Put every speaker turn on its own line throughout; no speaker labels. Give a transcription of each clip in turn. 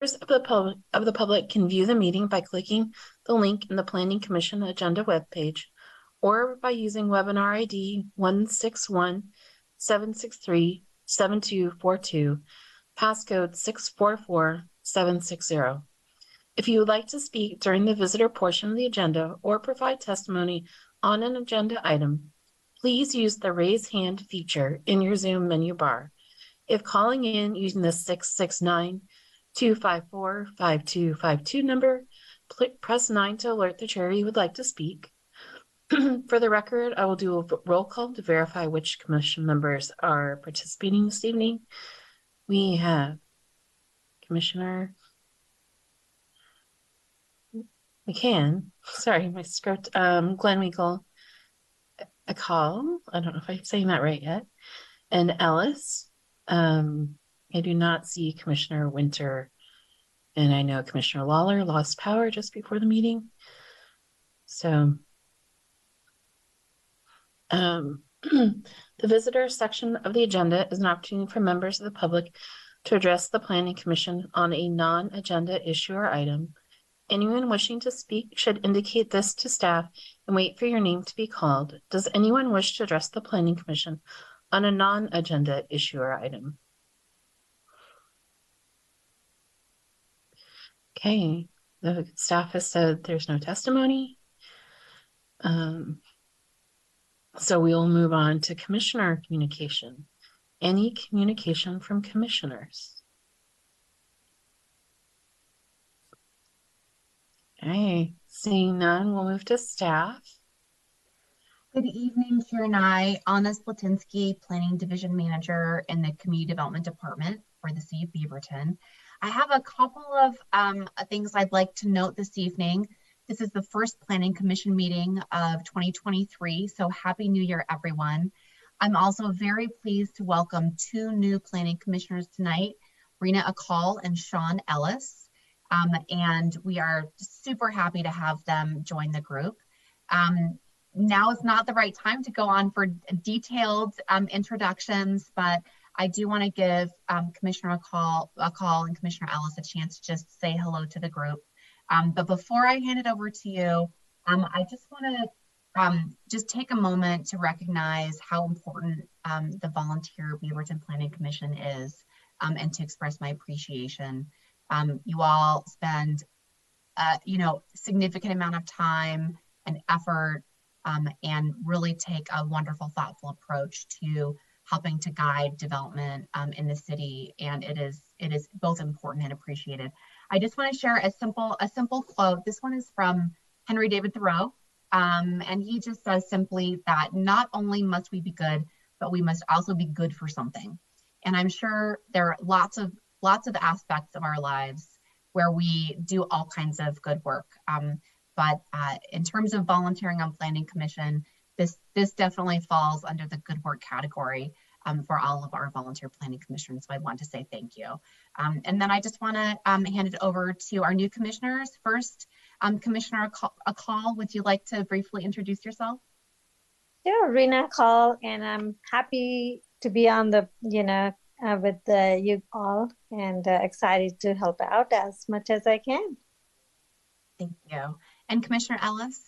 Members of the public can view the meeting by clicking the link in the Planning Commission agenda webpage or by using webinar ID 161-763-7242, passcode 644760. If you would like to speak during the visitor portion of the agenda or provide testimony on an agenda item, please use the raise hand feature in your Zoom menu bar. If calling in using the 669-254-5252 number, press 9 to alert the chair you would like to speak. For the record, I will do a roll call to verify which commission members are participating this evening. We have Commissioner McCann, sorry, my script, Glenn Weigel, Akal, I don't know if I'm saying that right yet, and Ellis. I do not see Commissioner Winter, and I know Commissioner Lawler lost power just before the meeting. So the visitor section of the agenda is an opportunity for members of the public to address the Planning Commission on a non-agenda issue or item. Anyone wishing to speak should indicate this to staff and wait for your name to be called. Does anyone wish to address the Planning Commission on a non-agenda issue or item? Okay, the staff has said there's no testimony. So we will move on to commissioner communication. Any communication from commissioners? Okay, seeing none, we'll move to staff.
Good evening, Chair and I, Anna Splatinsky, Planning Division Manager in the Community Development Department for the City of Beaverton. I have a couple of things I'd like to note this evening. This is the first Planning Commission meeting of 2023, so Happy New Year, everyone. I'm also very pleased to welcome two new Planning Commissioners tonight, Rena Akal and Sean Ellis, and we are super happy to have them join the group. Now is not the right time to go on for detailed introductions, but I do want to give Commissioner Akal and Commissioner Ellis a chance to just say hello to the group. But before I hand it over to you, I just want to just take a moment to recognize how important the volunteer Beaverton Planning Commission is, and to express my appreciation. You all spend, significant amount of time and effort and really take a wonderful, thoughtful approach to helping to guide development in the city, and it is both important and appreciated. I just want to share a simple quote. This one is from Henry David Thoreau, and he just says simply that not only must we be good, but we must also be good for something. And I'm sure there are lots of aspects of our lives where we do all kinds of good work. But in terms of volunteering on Planning Commission, this definitely falls under the good work category for all of our volunteer planning commissioners. So I want to say thank you. And then I just want to hand it over to our new commissioners. First, Commissioner Akal, would you like to briefly introduce yourself?
Sure, Rena Akal, and I'm happy to be on the, with you all, and excited to help out as much as I can.
Thank you. And Commissioner Ellis?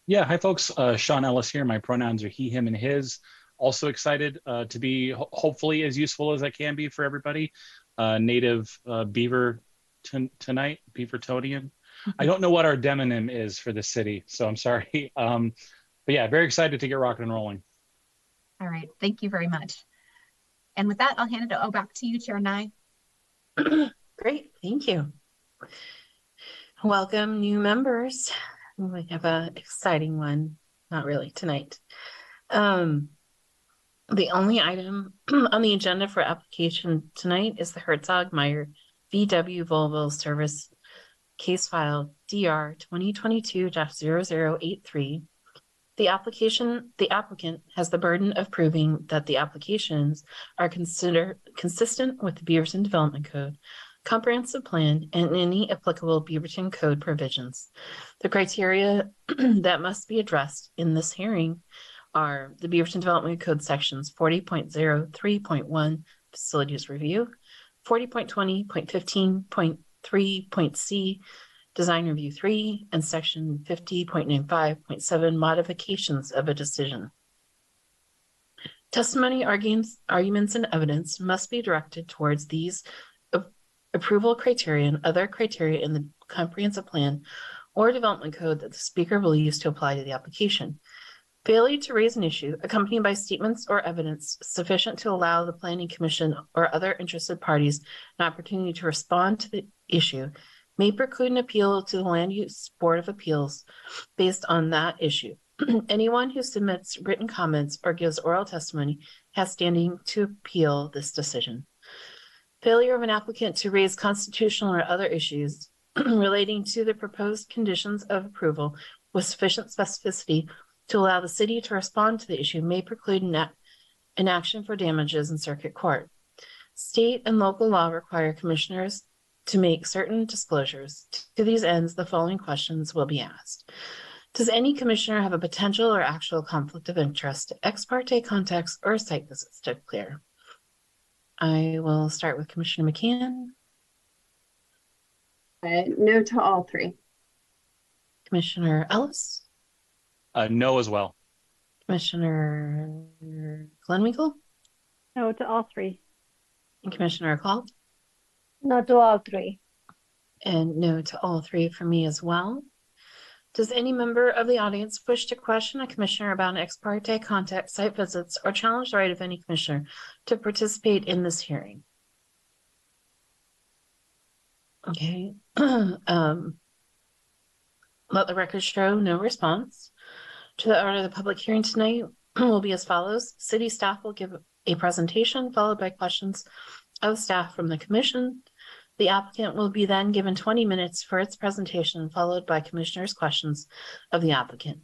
Yeah, hi folks, Sean Ellis here. My pronouns are he, him, and his. Also excited to be hopefully as useful as I can be for everybody. Native Beaver tonight, Beavertonian. I don't know what our demonym is for the city, so I'm sorry. But yeah, very excited to get rocking and rolling.
All right, thank you very much. And with that, I'll hand it back to you, Chair Nye.
Great, thank you. Welcome new members. We have an exciting one, not really tonight. The only item on the agenda for application tonight is the Herzog-Meyer VW Volvo Service case file DR 2022-0083. The applicant has the burden of proving that the applications are considered consistent with the Beaverton Development Code, Comprehensive Plan, and any applicable Beaverton Code provisions. The criteria that must be addressed in this hearing are the Beaverton Development Code sections 40.03.1 Facilities Review, 40.20.15.3.c, Design Review 3, and Section 50.95.7, Modifications of a Decision. Testimony, arguments, and evidence must be directed towards these approval criteria and other criteria in the comprehensive plan or development code that the speaker believes to apply to the application. Failure to raise an issue accompanied by statements or evidence sufficient to allow the Planning Commission or other interested parties an opportunity to respond to the issue may preclude an appeal to the Land Use Board of Appeals based on that issue. Anyone who submits written comments or gives oral testimony has standing to appeal this decision. Failure of an applicant to raise constitutional or other issues relating to the proposed conditions of approval with sufficient specificity to allow the city to respond to the issue may preclude an action for damages in circuit court. State and local law require commissioners to make certain disclosures. To these ends, the following questions will be asked. Does any commissioner have a potential or actual conflict of interest, ex parte contacts, or site visits to clear? I will start with Commissioner McCann.
No to all three.
Commissioner Ellis.
No as well.
Commissioner Glenwinkle.
No to all three.
And Commissioner Call.
No to all three.
And no to all three for me as well. Does any member of the audience wish to question a commissioner about an ex parte contact, site visits, or challenge the right of any commissioner to participate in this hearing? Okay. Let the record show no response. To the order of the public hearing tonight will be as follows. City staff will give a presentation followed by questions of staff from the commission. The applicant will be then given 20 minutes for its presentation, followed by commissioners' questions of the applicant.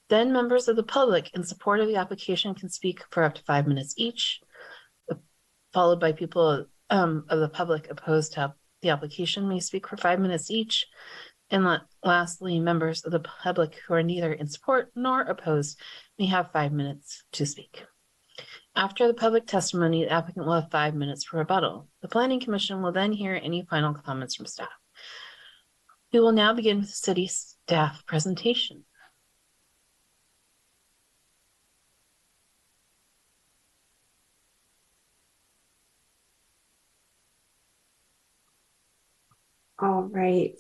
Then members of the public in support of the application can speak for up to 5 minutes each, followed by people of the public opposed to the application may speak for 5 minutes each. And lastly, members of the public who are neither in support nor opposed may have 5 minutes to speak. After the public testimony, the applicant will have 5 minutes for rebuttal. The Planning Commission will then hear any final comments from staff. We will now begin with the city staff presentation.
All right.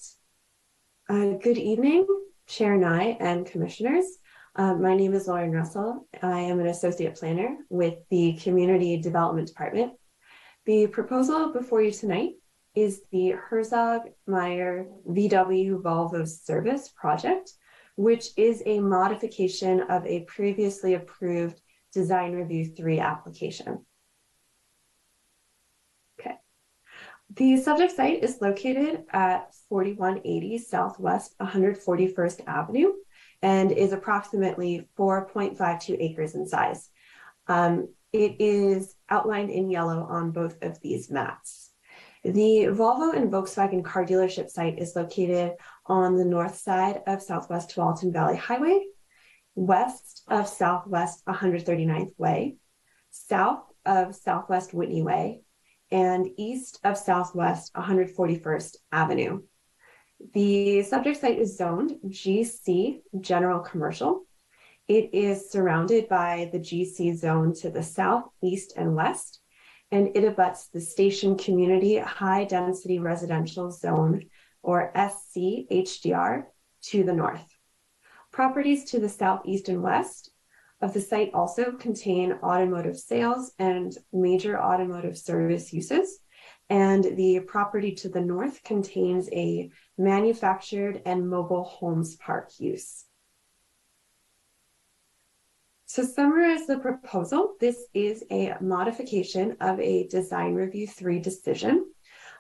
Good evening, Chair Nye and Commissioners. My name is Lauren Russell. I am an associate planner with the Community Development Department. The proposal before you tonight is the Herzog-Meyer VW Volvo Service project, which is a modification of a previously approved Design Review 3 application. Okay. The subject site is located at 4180 Southwest 141st Avenue and is approximately 4.52 acres in size. It is outlined in yellow on both of these maps. The Volvo and Volkswagen car dealership site is located on the north side of Southwest Tualatin Valley Highway, west of Southwest 139th Way, south of Southwest Whitney Way, and east of Southwest 141st Avenue. The subject site is zoned GC, General Commercial. It is surrounded by the GC zone to the south, east, and west, and it abuts the Station Community High Density Residential Zone, or SC-HDR, to the north. Properties to the south, east, and west of the site also contain automotive sales and major automotive service uses. And the property to the north contains a manufactured and mobile homes park use. To summarize the proposal, this is a modification of a Design Review 3 decision.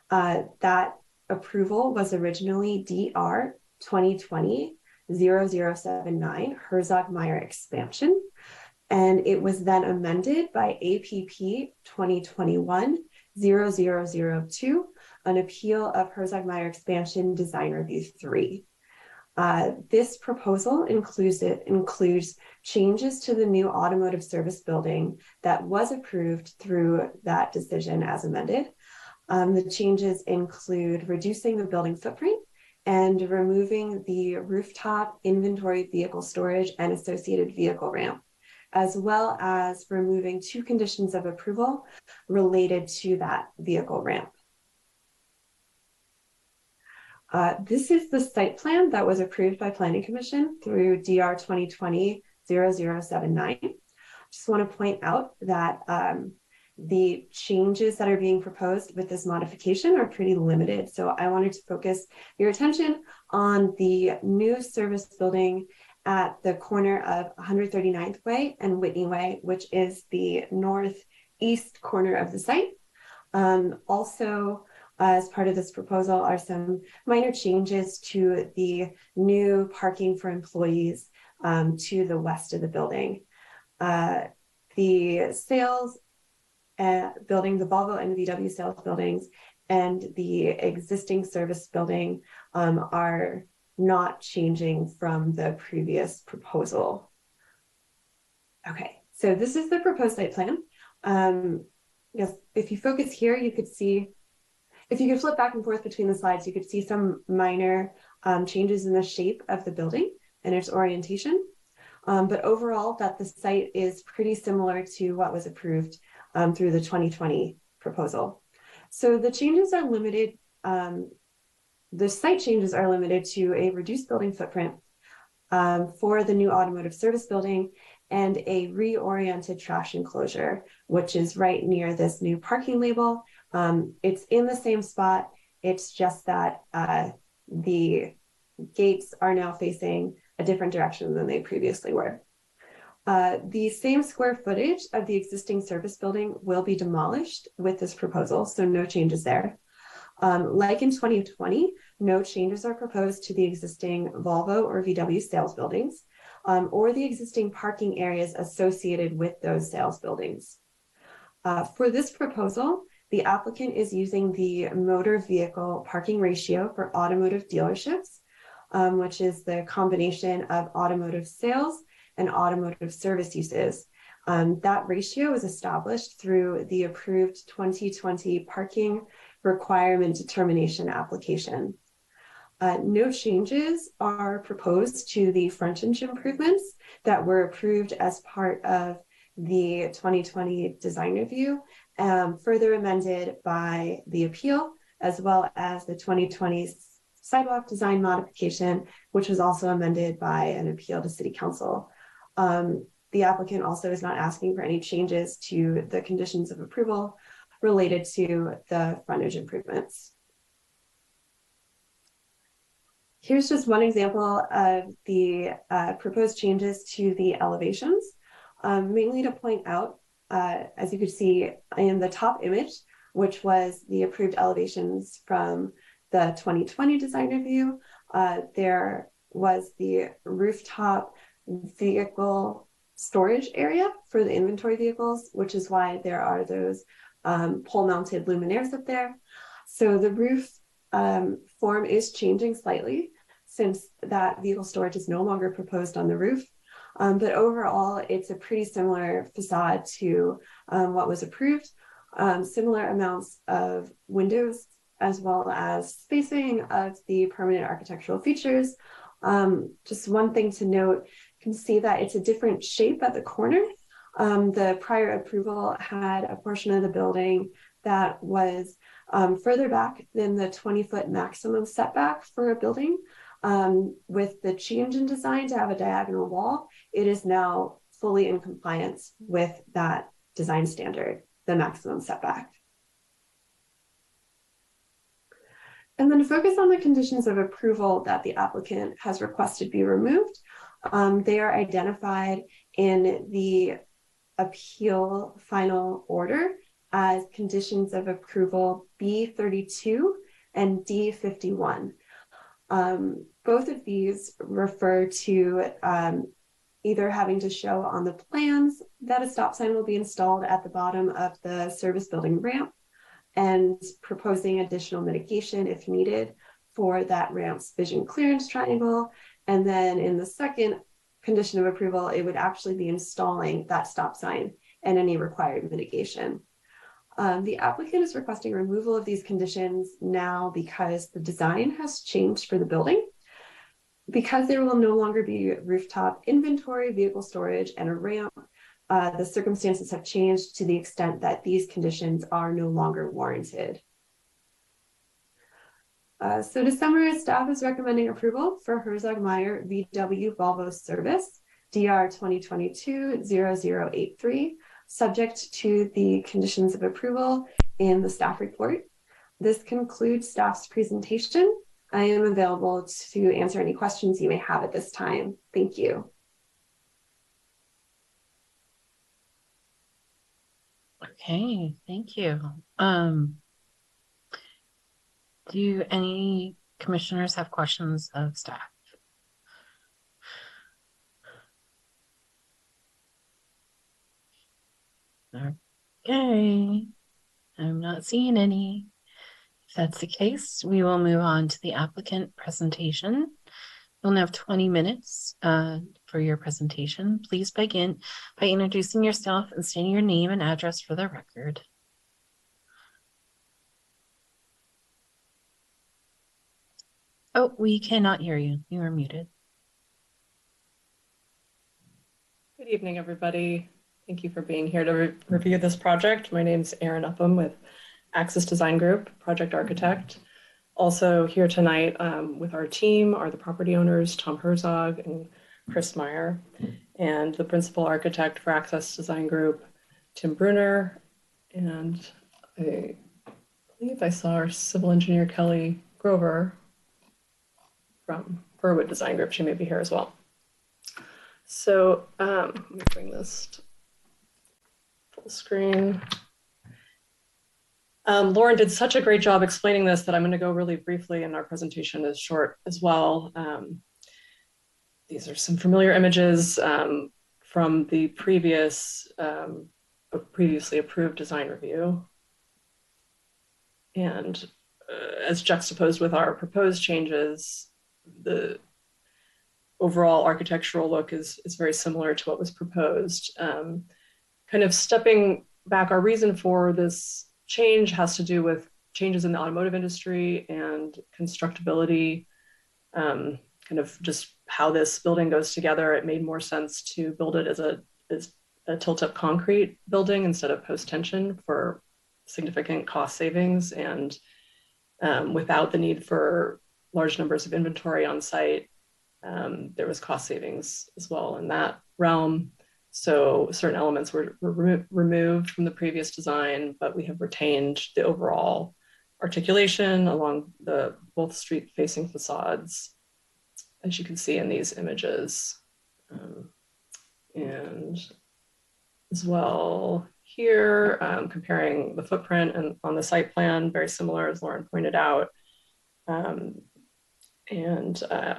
That approval was originally DR 2020-0079 Herzog-Meyer expansion, and it was then amended by APP 2021-0002, an appeal of Herzog-Meyer expansion Design Review 3. This proposal includes changes to the new automotive service building that was approved through that decision as amended. The changes include reducing the building footprint and removing the rooftop inventory vehicle storage and associated vehicle ramp, as well as removing 2 conditions of approval related to that vehicle ramp. This is the site plan that was approved by Planning Commission through DR 2020-0079. Just want to point out that the changes that are being proposed with this modification are pretty limited. So I wanted to focus your attention on the new service building at the corner of 139th Way and Whitney Way, which is the northeast corner of the site. Also, as part of this proposal are some minor changes to the new parking for employees to the west of the building. The sales building, the Volvo and VW sales buildings, and the existing service building are not changing from the previous proposal. Okay, so this is the proposed site plan. Yes, if you focus here, you could see, if you could flip back and forth between the slides, you could see some minor changes in the shape of the building and its orientation. But overall, that the site is pretty similar to what was approved through the 2020 proposal. So the changes are limited, the site changes are limited to a reduced building footprint for the new automotive service building and a reoriented trash enclosure, which is right near this new parking label. It's in the same spot. It's just that the gates are now facing a different direction than they previously were. The same square footage of the existing service building will be demolished with this proposal, so no changes there. Like in 2020, no changes are proposed to the existing Volvo or VW sales buildings or the existing parking areas associated with those sales buildings. For this proposal, the applicant is using the motor vehicle parking ratio for automotive dealerships, which is the combination of automotive sales and automotive service uses. That ratio was established through the approved 2020 parking requirement determination application. No changes are proposed to the frontage improvements that were approved as part of the 2020 design review, further amended by the appeal, as well as the 2020 sidewalk design modification, which was also amended by an appeal to City Council. The applicant also is not asking for any changes to the conditions of approval related to the frontage improvements. Here's just one example of the proposed changes to the elevations, mainly to point out, as you could see in the top image, which was the approved elevations from the 2020 design review, there was the rooftop vehicle storage area for the inventory vehicles, which is why there are those pole-mounted luminaires up there. So the roof form is changing slightly since that vehicle storage is no longer proposed on the roof. But overall, it's a pretty similar facade to what was approved. Similar amounts of windows, as well as spacing of the permanent architectural features. Just one thing to note, you can see that it's a different shape at the corner. The prior approval had a portion of the building that was further back than the 20-foot maximum setback for a building. With the change in design to have a diagonal wall, it is now fully in compliance with that design standard, the maximum setback. And then to focus on the conditions of approval that the applicant has requested be removed, they are identified in the appeal final order as conditions of approval B32 and D51. Both of these refer to either having to show on the plans that a stop sign will be installed at the bottom of the service building ramp and proposing additional mitigation if needed for that ramp's vision clearance triangle. And then in the second condition of approval, it would actually be installing that stop sign and any required mitigation. The applicant is requesting removal of these conditions now because the design has changed for the building. Because there will no longer be rooftop inventory, vehicle storage, and a ramp, the circumstances have changed to the extent that these conditions are no longer warranted. So to summarize, staff is recommending approval for Herzog Meyer VW Volvo Service DR 2022-0083, subject to the conditions of approval in the staff report. This concludes staff's presentation. I am available to answer any questions you may have at this time. Thank you.
Okay, thank you. Do any commissioners have questions of staff? Okay, I'm not seeing any. If that's the case, we will move on to the applicant presentation. You'll have 20 minutes for your presentation. Please begin by introducing yourself and stating your name and address for the record. Oh, we cannot hear you. You are muted.
Good evening, everybody. Thank you for being here to review this project. My name is Erin Upham with Axis Design Group, project architect. Also here tonight with our team are the property owners, Tom Herzog and Chris Meyer, and the principal architect for Axis Design Group, Tim Brunner, and I believe I saw our civil engineer, Kelly Grover, from Burwood Design Group. She may be here as well. So let me bring this to full screen. Lauren did such a great job explaining this that I'm going to go really briefly, and our presentation is short as well. These are some familiar images from the previously approved design review. And as juxtaposed with our proposed changes, the overall architectural look is very similar to what was proposed. Kind of stepping back, our reason for this change has to do with changes in the automotive industry and constructability, kind of just how this building goes together. It made more sense to build it as a tilt-up concrete building instead of post-tension for significant cost savings, and without the need for large numbers of inventory on site. There was cost savings as well in that realm. So certain elements were removed from the previous design, but we have retained the overall articulation along both street-facing facades, as you can see in these images. And as well here, comparing the footprint and on the site plan, very similar, as Lauren pointed out.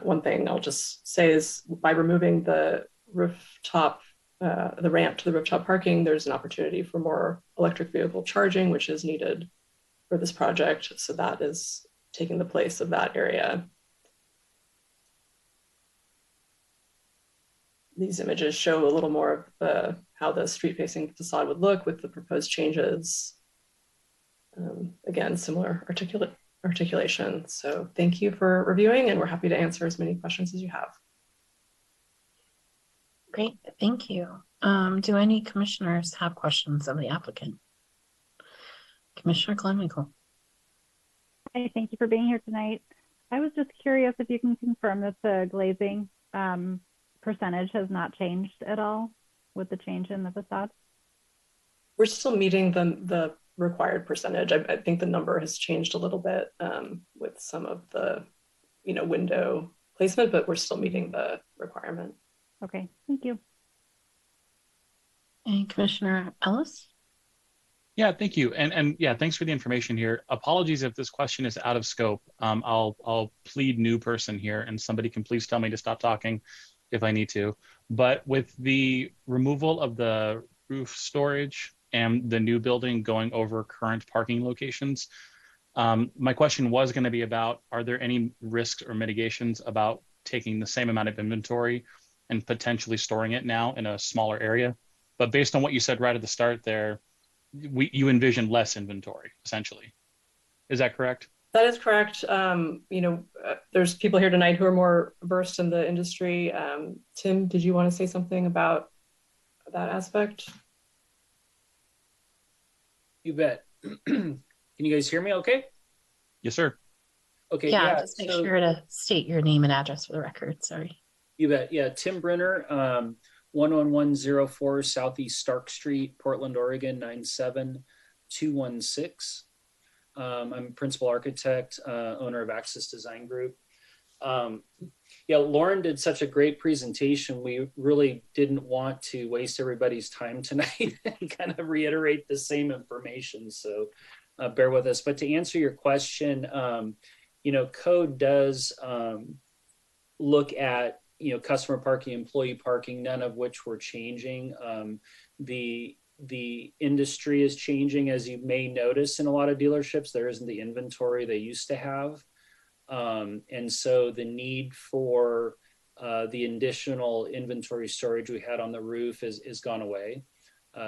One thing I'll just say is by removing the rooftop, the ramp to the rooftop parking, there's an opportunity for more electric vehicle charging, which is needed for this project. So that is taking the place of that area. These images show a little more of how the street-facing facade would look with the proposed changes. Again, similar articulation. So thank you for reviewing, and we're happy to answer as many questions as you have.
Great, thank you. Do any commissioners have questions of the applicant? Commissioner Glenwinkle.
Hi, thank you for being here tonight. I was just curious if you can confirm that the glazing percentage has not changed at all with the change in the facade?
We're still meeting the required percentage. I think the number has changed a little bit with some of the window placement, but we're still meeting the requirement.
Okay, thank you.
And Commissioner Ellis?
Yeah, thank you. And yeah, thanks for the information here. Apologies if this question is out of scope. I'll plead new person here, and somebody can please tell me to stop talking if I need to. But with the removal of the roof storage and the new building going over current parking locations, my question was going to be about, are there any risks or mitigations about taking the same amount of inventory and potentially storing it now in a smaller area? But based on what you said right at the start there, you envision less inventory, essentially. Is that correct?
That is correct. There's people here tonight who are more versed in the industry. Tim, did you want to say something about that aspect?
You bet. Can you guys hear me okay?
Yes, sir.
Okay,
Yeah, just make sure to state your name and address for the record. Sorry.
You bet. Yeah, Tim Brenner, 11104 Southeast Stark Street, Portland, Oregon, 97216. I'm principal architect, owner of Axis Design Group. Yeah, Lauren did such a great presentation. We really didn't want to waste everybody's time tonight and kind of reiterate the same information. So bear with us. But to answer your question, code does look at, customer parking, employee parking, none of which we're changing. The industry is changing, as you may notice in a lot of dealerships. There isn't the inventory they used to have. And so the need for the additional inventory storage we had on the roof is gone away.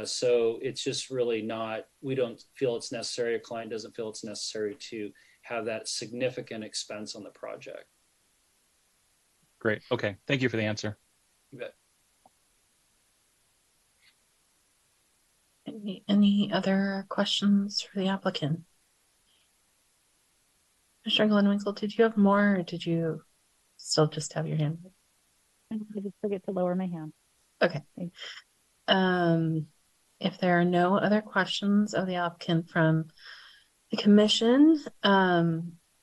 So it's just really not, we don't feel it's necessary, a client doesn't feel it's necessary to have that significant expense on the project.
Great. Okay. Thank you for the answer.
You bet.
Any other questions for the applicant? Mr. Glenwinkle, did you have more, or did you still just have your hand?
I just forget to lower my hand.
Okay.
Thanks.
If there are no other questions of the applicant from the commission,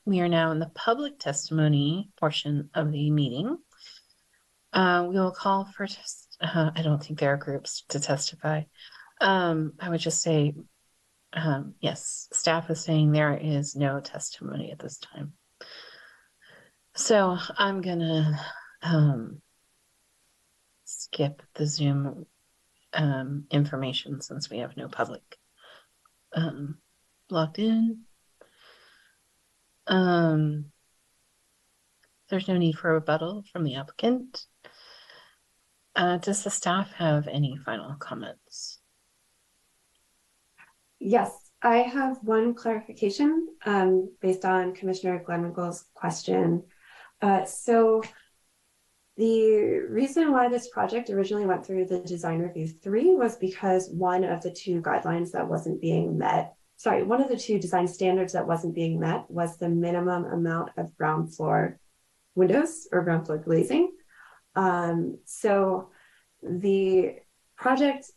we are now in the public testimony portion of the meeting. We will call for, I don't think there are groups to testify. I would just say, yes, staff is saying there is no testimony at this time. So I'm gonna skip the Zoom information since we have no public logged in. There's no need for a rebuttal from the applicant. Does the staff have any final comments?
Yes, I have one clarification based on Commissioner Glenwinkle's question. So the reason why this project originally went through the design review 3 was because one of the two guidelines that wasn't being met, one of the two design standards that wasn't being met was the minimum amount of ground floor windows or ground floor glazing. So the project,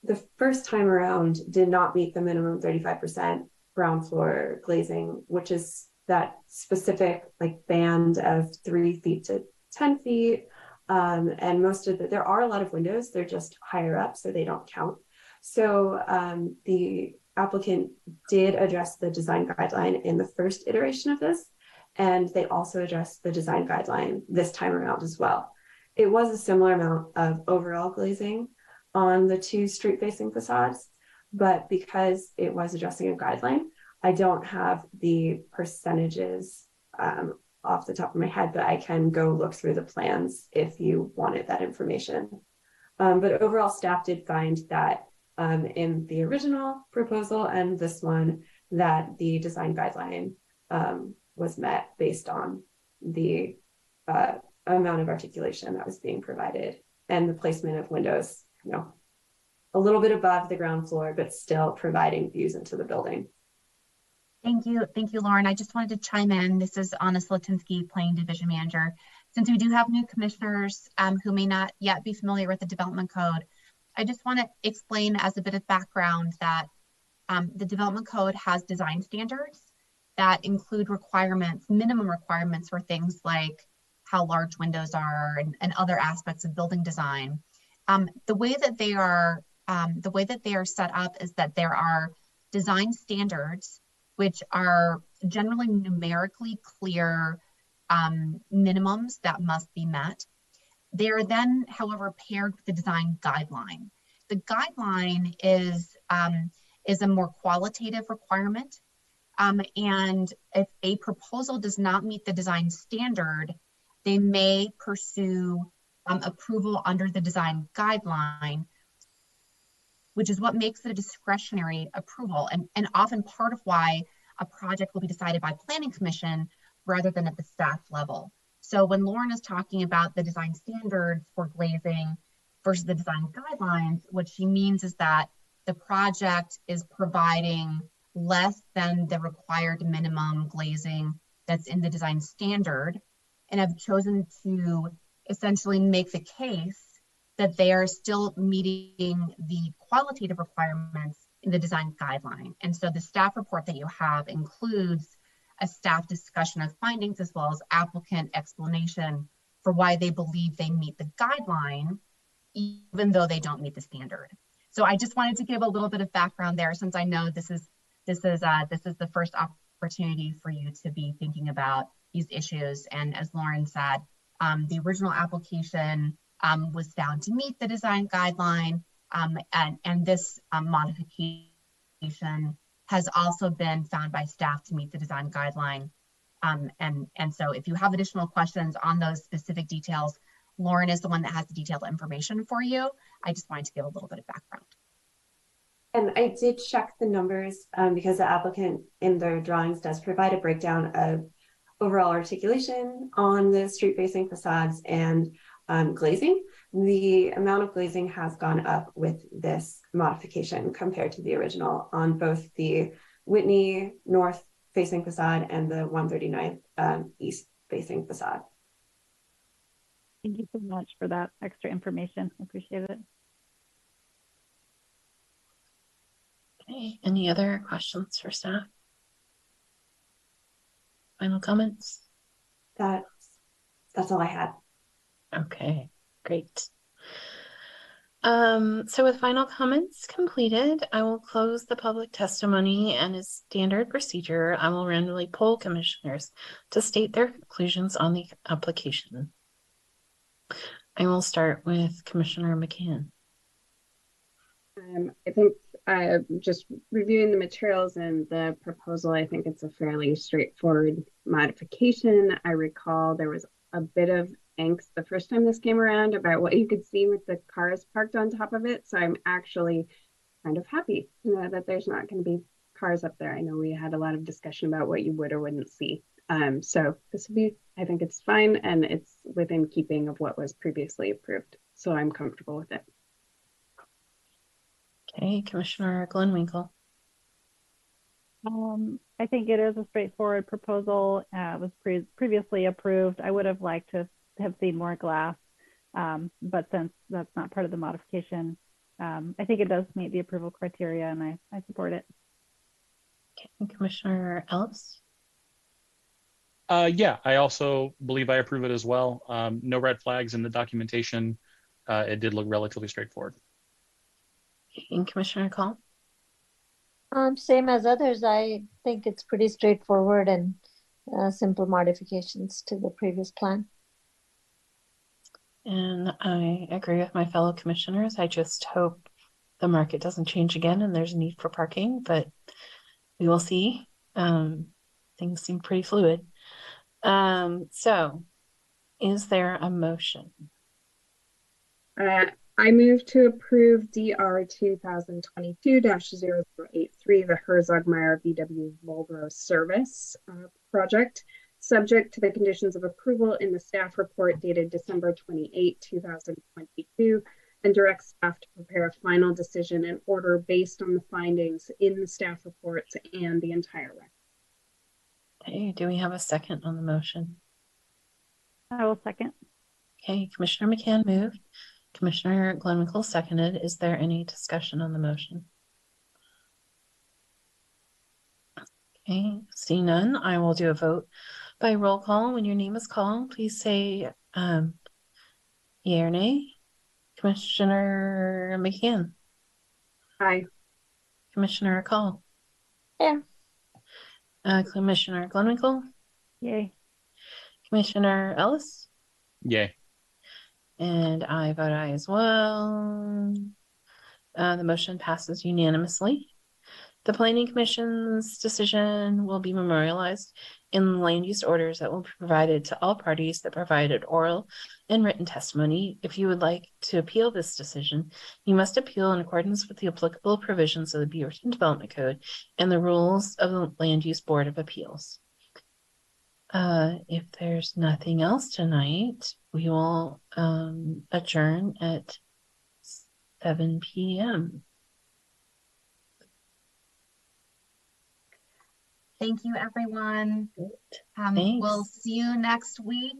the first time around, did not meet the minimum 35% ground floor glazing, which is that specific band of 3 feet to 10 feet. And most of there are a lot of windows, they're just higher up, so they don't count. So the applicant did address the design guideline in the first iteration of this, and they also addressed the design guideline this time around as well. It was a similar amount of overall glazing on the 2 street-facing facades, but because it was addressing a guideline, I don't have the percentages off the top of my head, but I can go look through the plans if you wanted that information. But overall, staff did find that in the original proposal and this one, that the design guideline was met based on the amount of articulation that was being provided and the placement of windows, a little bit above the ground floor, but still providing views into the building.
Thank you, Lauren. I just wanted to chime in. This is Anna Slatinsky, Planning Division Manager. Since we do have new commissioners who may not yet be familiar with the development code, I just want to explain as a bit of background that the development code has design standards that include requirements, minimum requirements for things like how large windows are and other aspects of building design. The way that they are set up is that there are design standards which are generally numerically clear minimums that must be met. They are then, however, paired with the design guideline. The guideline is a more qualitative requirement, and if a proposal does not meet the design standard, they may pursue approval under the design guideline. which is what makes it a discretionary approval, and often part of why a project will be decided by Planning Commission rather than at the staff level. So when Lauren is talking about the design standards for glazing versus the design guidelines, what she means is that the project is providing less than the required minimum glazing that's in the design standard, and have chosen to essentially make the case that they are still meeting the qualitative requirements in the design guideline. And so the staff report that you have includes a staff discussion of findings as well as applicant explanation for why they believe they meet the guideline, even though they don't meet the standard. So I just wanted to give a little bit of background there, since I know this is the first opportunity for you to be thinking about these issues. And as Lauren said, the original application was found to meet the design guideline, and this modification has also been found by staff to meet the design guideline. And so if you have additional questions on those specific details, Lauren is the one that has the detailed information for you. I just wanted to give a little bit of background.
And I did check the numbers because the applicant in their drawings does provide a breakdown of overall articulation on the street facing facades and glazing. The amount of glazing has gone up with this modification compared to the original on both the Whitney north facing facade and the 139th east facing facade.
Thank you so much for that extra information. I appreciate it.
Okay, any other questions for staff? Final comments?
That's all I had.
Okay, great. So with final comments completed, I will close the public testimony, and as standard procedure, I will randomly poll commissioners to state their conclusions on the application. I will start with Commissioner McCann.
I think just reviewing the materials and the proposal, I think it's a fairly straightforward modification. I recall there was a bit of angst the first time this came around about what you could see with the cars parked on top of it. So I'm actually kind of happy that there's not going to be cars up there. I know we had a lot of discussion about what you would or wouldn't see. So this will be, I think it's fine, and it's within keeping of what was previously approved. So I'm comfortable with it.
Okay, Commissioner Glenn Winkle.
I think it is a straightforward proposal. It was previously approved. I would have liked to have seen more glass, but since that's not part of the modification, I think it does meet the approval criteria, and I support it.
Okay, Commissioner Ellis.
Yeah, I also believe I approve it as well. No red flags in the documentation. It did look relatively straightforward.
And Commissioner Call.
Same as others. I think it's pretty straightforward and simple modifications to the previous plan.
And I agree with my fellow commissioners. I just hope the market doesn't change again and there's a need for parking, but we will see. Things seem pretty fluid. So is there a motion?
I move to approve DR 2022-0083, the Herzog-Meyer VW Volvo service project, subject to the conditions of approval in the staff report dated December 28, 2022, and direct staff to prepare a final decision and order based on the findings in the staff reports and the entire record.
Okay, do we have a second on the motion?
I will second.
Okay, Commissioner McCann moved. Commissioner Glenwinkle seconded. Is there any discussion on the motion? Okay, see none. I will do a vote by roll call. When your name is called, please say yea or nay. Commissioner McCann.
Aye.
Commissioner Call.
Yeah.
Commissioner Glenwinkle.
Yay.
Commissioner Ellis.
Yay.
And I vote aye as well. The motion passes unanimously. The Planning Commission's decision will be memorialized in land use orders that will be provided to all parties that provided oral and written testimony. If you would like to appeal this decision, you must appeal in accordance with the applicable provisions of the Beaverton Development Code and the rules of the Land Use Board of Appeals. If there's nothing else tonight, we will adjourn at 7 p.m.
Thank you, everyone.
Thanks.
We'll see you next week.